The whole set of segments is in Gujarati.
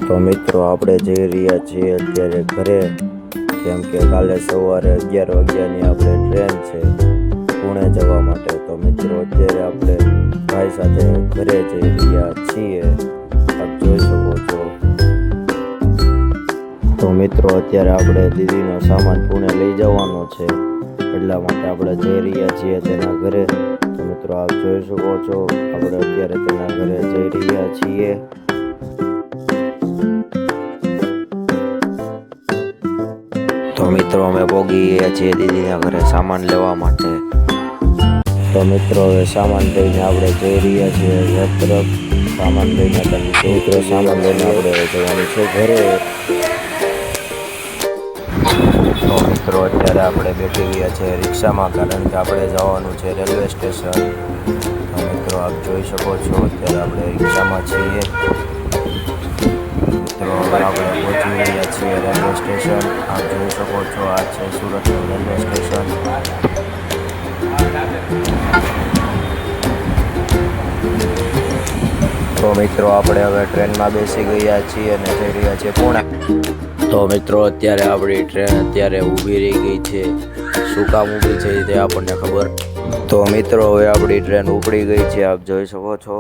તો મિત્રો આપણે જઈ રહ્યા છીએ અત્યારે ઘરે, કેમ કે કાલે સવારે 11 વાગ્યાની આપણે ટ્રેન છે પુણે જવા માટે। તો મિત્રો અત્યારે આપણે ભાઈ સાથે ઘરે જઈ રહ્યા છીએ, આપ જોઈ શકો છો। તો મિત્રો અત્યારે આપણે દીદીનો સામાન પુણે લઈ જવાનો છે, એટલા માટે આપણે જઈ રહ્યા છીએ તેના ઘરે। તો મિત્રો આપ જોઈ શકો છો આપણે અત્યારે તેના ઘરે જઈ રહ્યા છીએ। તો મિત્રો અમે પહોંચી ગયા છીએ દીદીના ઘરે સામાન લેવા માટે। તો મિત્રો હવે સામાન લઈને આપણે જઈ રહ્યા છીએ ઘર તરફ। સામાન લઈને મિત્રો સામાન લઈને આપણે જવાનું છે ઘરે। તો મિત્રો અત્યારે આપણે બેઠી ગયા છે રિક્ષામાં, કારણ કે આપણે જવાનું છે રેલવે સ્ટેશન। તો મિત્રો આપ જોઈ શકો છો અત્યારે આપણે રિક્ષામાં છીએ। મિત્રો હવે આપણે પહોંચી રહ્યા છીએ રેલવે સ્ટેશન। આપ જોઈ શકો છો આ છે સુરતનું રેલવે સ્ટેશન। તો મિત્રો આપણે હવે ટ્રેનમાં બેસી ગયા છીએ અને જઈ રહ્યા છીએ પુણે। તો મિત્રો અત્યારે આપણી ટ્રેન અત્યારે ઊભી રહી ગઈ છે, શું કામ ઊભી છે તે આપણને ખબર। તો મિત્રો હવે આપણી ટ્રેન ઉપડી ગઈ છે, આપ જોઈ શકો છો।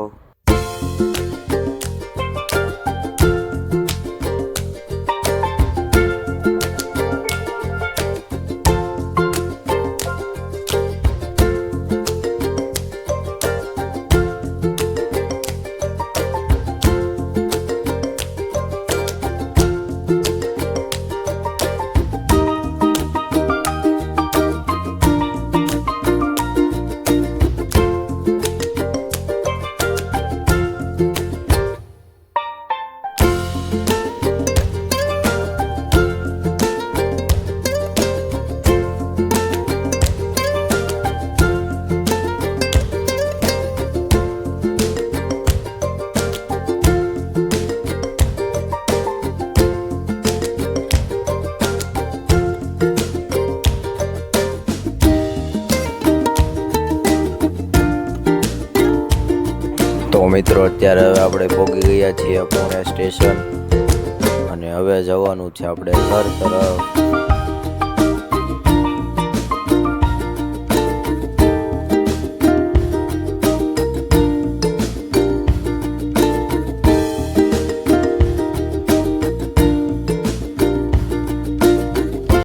તો મિત્રો અત્યારે હવે આપણે પહોંચી ગયા છીએ પુણે સ્ટેશન, અને હવે જવાનું છે આપણે ઘર તરફ।